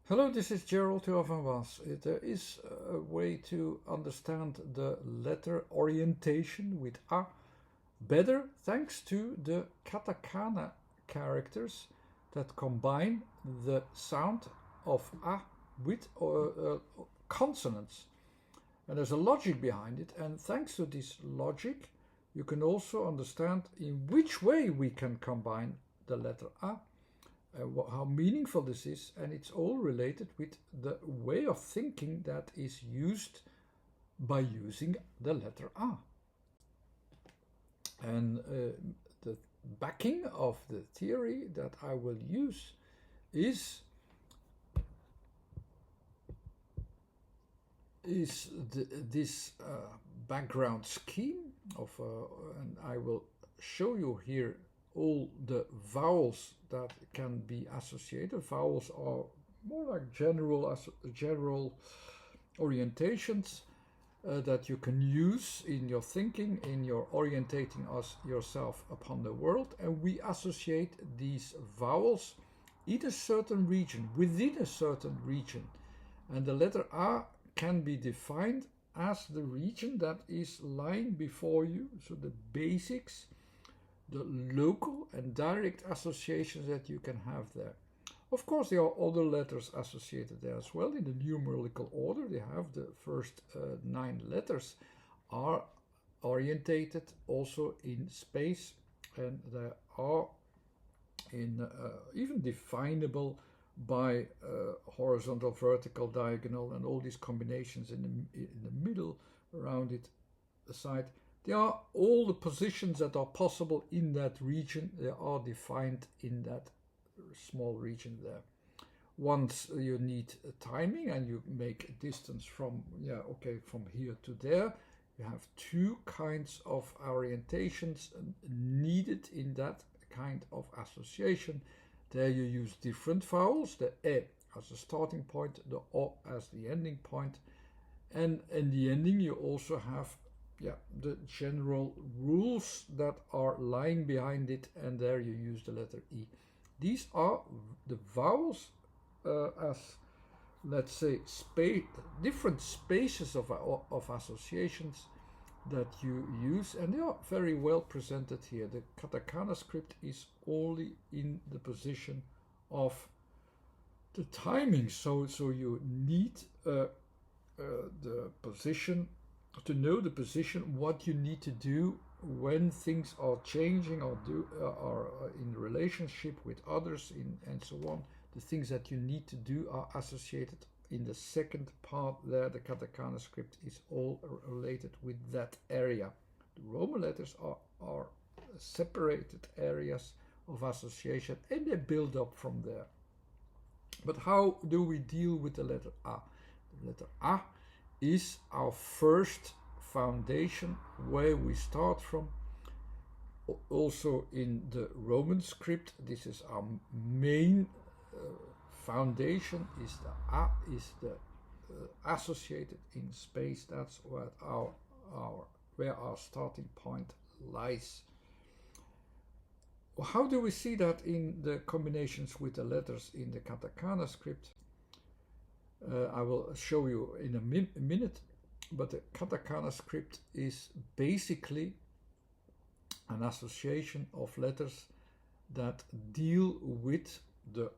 Hello, this is Gerald van Was. There is a way to understand the letter orientation with A better thanks to the Katakana characters that combine the sound of A with consonants. And there's a logic behind it, and thanks to this logic, you can also understand in which way we can combine the letter A, how meaningful this is, and it's all related with the way of thinking that is used by using the letter A. And the backing of the theory that I will use is this background scheme of, and I will show you here all the vowels that can be associated. Vowels are more like general orientations that you can use in your thinking, in your orientating yourself upon the world, and we associate these vowels in a certain region, within a certain region, and the letter A can be defined as the region that is lying before you, so the basics, the local and direct associations that you can have there. Of course, there are other letters associated there as well. In the numerical order, they have the first 9 letters are orientated also in space, and they are in even definable by horizontal, vertical, diagonal, and all these combinations in the middle around it, the side. They are all the positions that are possible in that region. They are defined in that small region there. Once you need timing and you make a distance from, from here to there, you have 2 kinds of orientations needed in that kind of association. There you use different vowels, the E as a starting point, the O as the ending point, and in the ending you also have the general rules that are lying behind it, and there you use the letter E. These are the vowels as, let's say, different spaces of associations that you use, and they are very well presented here. The Katakana script is only in the position of the timing, so you need the position, to know the position, what you need to do when things are changing or are in relationship with others and so on. The things that you need to do are associated in the second part there. The Katakana script is all related with that area. The Roman letters are separated areas of association, and they build up from there. But how do we deal with the letter A? The letter A is our first foundation, where we start from. Also in the Roman script, this is our main foundation, is the A, is the associated in space. That's what where our starting point lies. How do we see that in the combinations with the letters in the Katakana script? I will show you in a minute, but the Katakana script is basically an association of letters that deal with the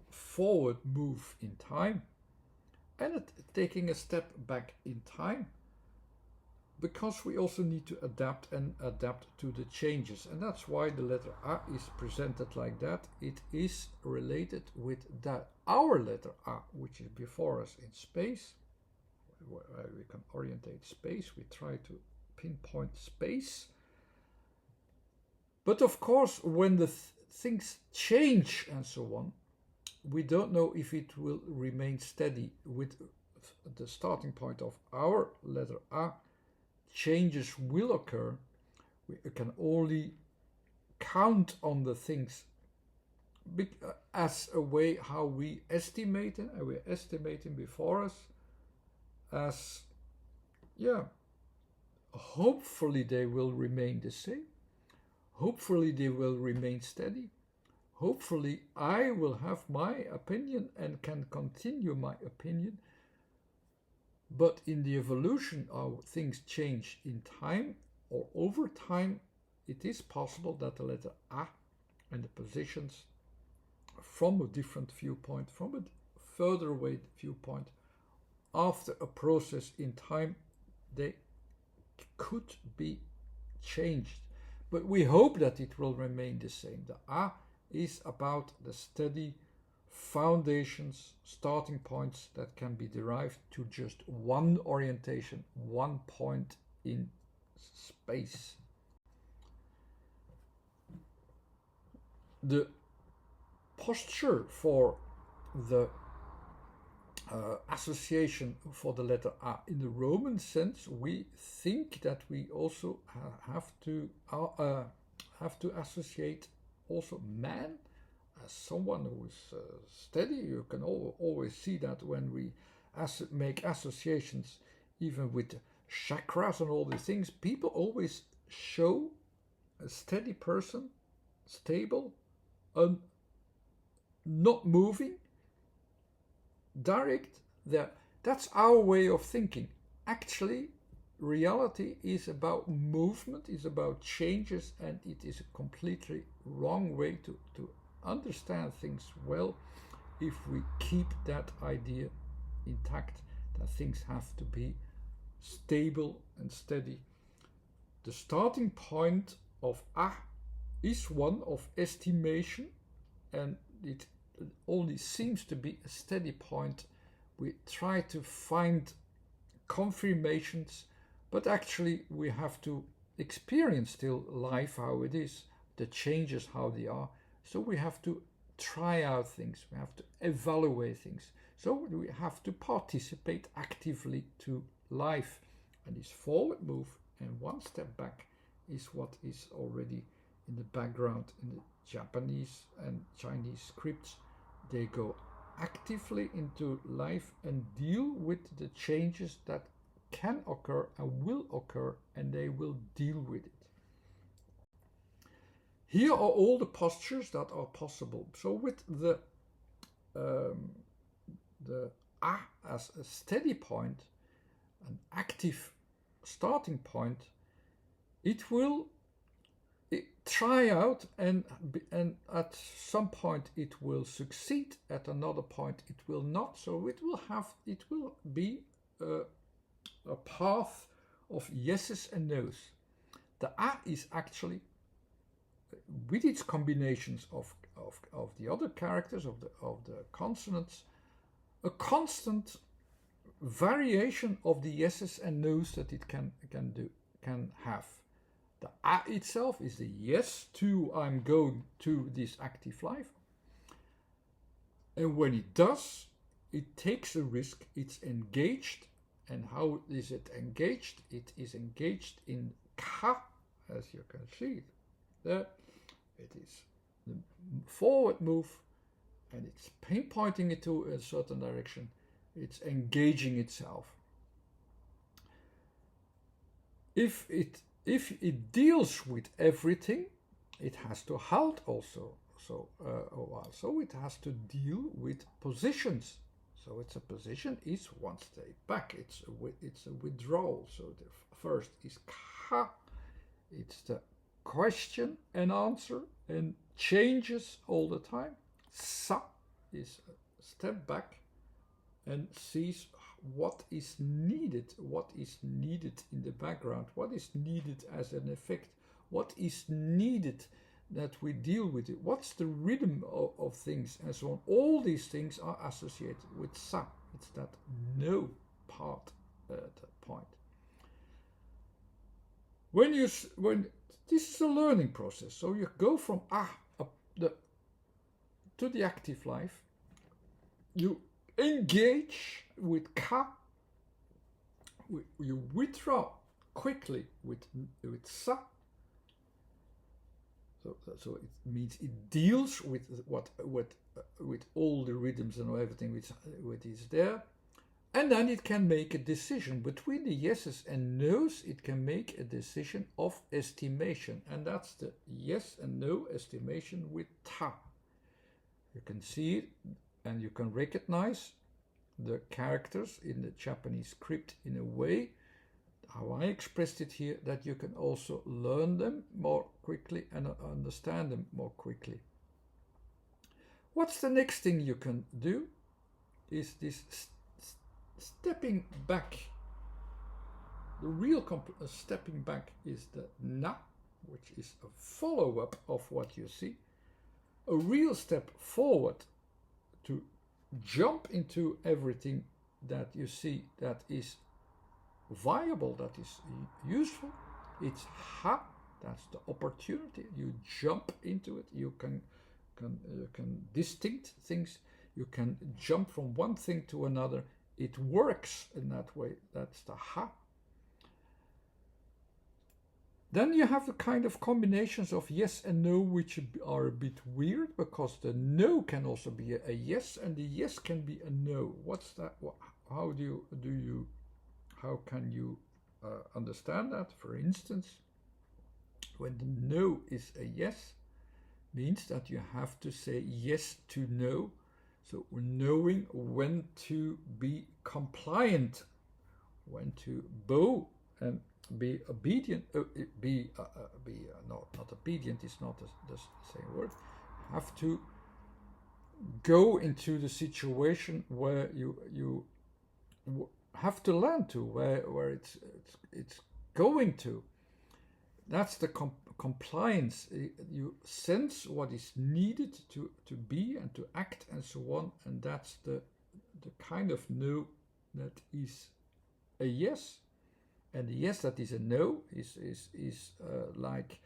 forward move in time and taking a step back in time, because we also need to adapt to the changes, and that's why the letter A is presented like that. It is related with that our letter A, which is before us in space, where we can orientate space. We try to pinpoint space, but of course when the things change and so on, we don't know if it will remain steady with the starting point of our letter A. Changes will occur. We can only count on the things as a way how we estimate it, and we're estimating before us as, hopefully they will remain the same, hopefully they will remain steady, hopefully I will have my opinion and can continue my opinion. But in the evolution of things change in time or over time, it is possible that the letter A and the positions from a different viewpoint, from a further away viewpoint, after a process in time, they could be changed. But we hope that it will remain the same. The A is about the steady foundations, starting points that can be derived to just one orientation, one point in space. The posture for the association for the letter A in the Roman sense, we think that we also have to associate also man as someone who is steady. You can always see that when we make associations, even with chakras and all these things, people always show a steady person, stable, and not moving, direct. That's our way of thinking. Actually, reality is about movement, is about changes, and it is a completely wrong way to understand things well if we keep that idea intact, that things have to be stable and steady. The starting point of A is one of estimation, and it only seems to be a steady point. We try to find confirmations, but actually we have to experience still life how it is, the changes how they are. So we have to try out things, we have to evaluate things. So we have to participate actively to life. And this forward move and one step back is what is already in the background in the Japanese and Chinese scripts. They go actively into life and deal with the changes that can occur and will occur, and they will deal with it. Here are all the postures that are possible. So with the A as a steady point, an active starting point, it will try out, and at some point it will succeed, at another point it will not. So it will be a path of yeses and nos. The A is actually, with its combinations of the other characters, of the consonants, a constant variation of the yeses and nos that it can have. The A itself is the yes to I'm going to this active life. And when it does, it takes a risk, it's engaged. And how is it engaged? It is engaged in Ka, as you can see there. It is the forward move, and it's pinpointing it to a certain direction. It's engaging itself. If it deals with everything, it has to halt also a while. So it has to deal with positions. So its a position is one step back. It's a withdrawal. So the first is Ka. It's the question and answer and changes all the time. Sa is a step back and sees what is needed in the background, what is needed as an effect, what is needed that we deal with it, what's the rhythm of things, and so on. All these things are associated with Sa. It's that no part at that point. When this is a learning process, so you go from to the active life, you engage with Ka, you withdraw quickly with Sa. So it means it deals with with all the rhythms and everything which is there, and then it can make a decision between the yeses and nos. It can make a decision of estimation, and that's the yes and no estimation with Ta. You can see it and you can recognize the characters in the Japanese script in a way, how I expressed it here, that you can also learn them more quickly and understand them more quickly. What's the next thing you can do is this stepping back. The real stepping back is the na, which is a follow-up of what you see. A real step forward to jump into everything that you see that is viable, that is useful. It's ha, that's the opportunity. You jump into it. You can distinct things. You can jump from one thing to another. It works in that way. That's the ha. Then you have the kind of combinations of yes and no, which are a bit weird, because the no can also be a yes and the yes can be a no. What's that? How how can you understand that? For instance, when the no is a yes, means that you have to say yes to no. So knowing when to be compliant, when to bow and be obedient, not obedient is not the same word. You have to go into the situation where you have to land to, where it's going to. That's the compliance. You sense what is needed to be and to act and so on, and that's the kind of no that is a yes. And the yes that is a no is like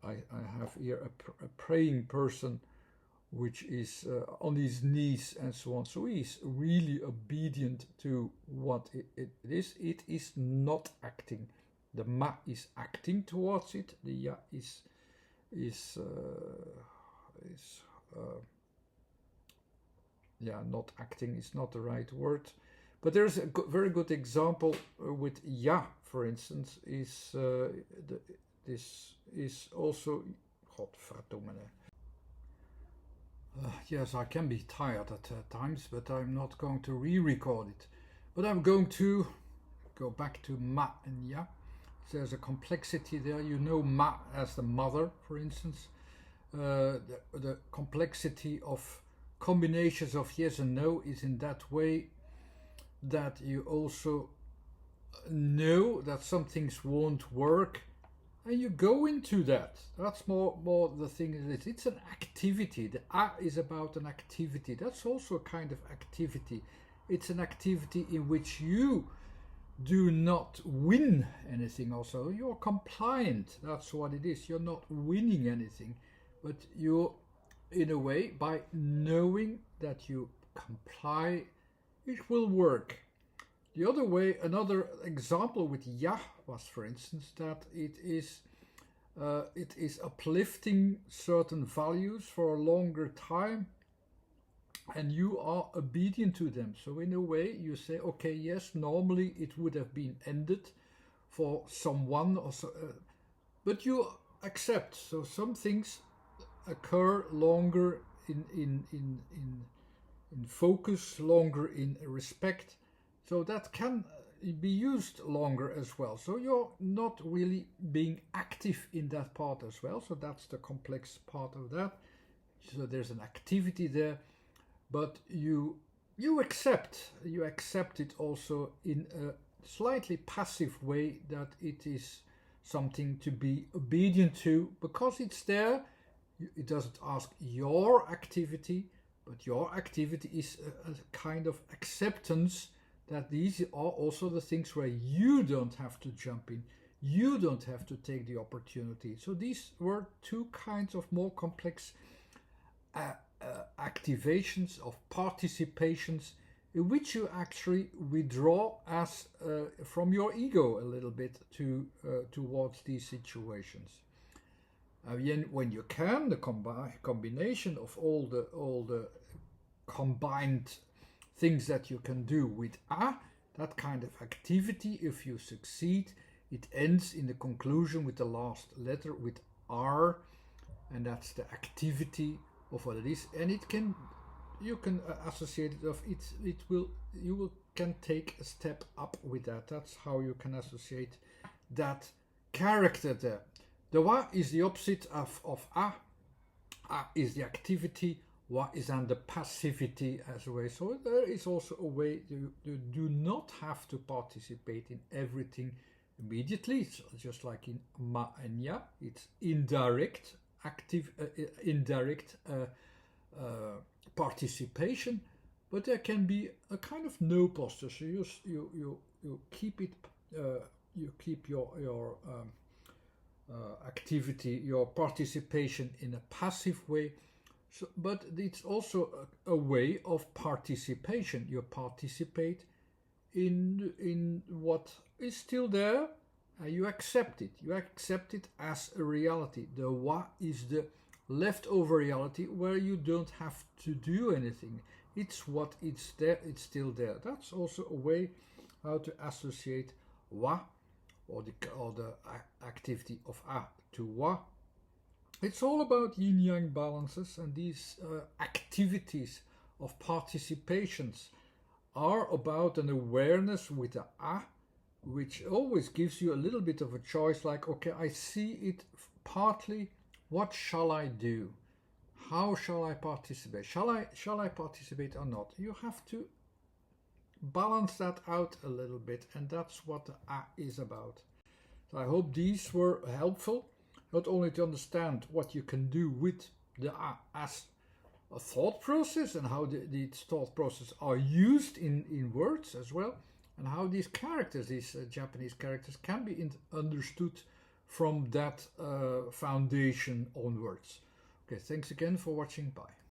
I have here a praying person which is on his knees and so on. So he is really obedient to what it is. It is not acting. The ma is acting towards it. The ya is not acting is not the right word. But there's a very good example with ya, for instance, is this is also Godverdomme. Yes, I can be tired at times, but I'm not going to re-record it. But I'm going to go back to ma and ya. There's a complexity there. You know ma as the mother, for instance. The complexity of combinations of yes and no is in that way that you also know that some things won't work and you go into that. That's more the thing is it's an activity. The a is about an activity. That's also a kind of activity. It's an activity in which you do not win anything also. You're compliant. That's what it is. You're not winning anything, but you're in a way, by knowing that you comply, it will work. The other way, another example with ya was, for instance, that it is uplifting certain values for a longer time, and you are obedient to them. So in a way, you say, okay, yes, normally it would have been ended for someone, or so, but you accept. So some things occur longer in focus, longer in respect. So that can be used longer as well. So you're not really being active in that part as well. So that's the complex part of that. So there's an activity there, but you accept it also in a slightly passive way, that it is something to be obedient to because it's there. It doesn't ask your activity, but your activity is a kind of acceptance that these are also the things where you don't have to jump in, you don't have to take the opportunity. So these were two kinds of more complex activations of participations in which you actually withdraw as from your ego a little bit towards these situations. When you can, the combination of all the combined things that you can do with a, that kind of activity, if you succeed, it ends in the conclusion with the last letter with r, and that's the activity of what it is, and it can, you can associate it of it. It will, you will can take a step up with that. That's how you can associate that character there. The wa is the opposite of a. A is the activity. Wa is then the passivity as a way. So there is also a way you do not have to participate in everything immediately. So just like in ma and ya, it's indirect indirect participation, but there can be a kind of no posture. So you keep it, you keep your activity, your participation in a passive way. So, but it's also a way of participation. You participate in what is still there, and you accept it. You accept it as a reality. The wa is the leftover reality where you don't have to do anything. It's what it's there. It's still there. That's also a way how to associate wa or the activity of a to wa. It's all about yin yang balances, and these activities of participations are about an awareness with the a, which always gives you a little bit of a choice, like, okay, I see it partly, what shall I do? How shall I participate? Shall I participate or not? You have to balance that out a little bit, and that's what the a is about. So I hope these were helpful, not only to understand what you can do with the a as a thought process and how these thought processes are used in words as well, and how these characters, these Japanese characters, can be understood from that foundation onwards. Okay, thanks again for watching. Bye.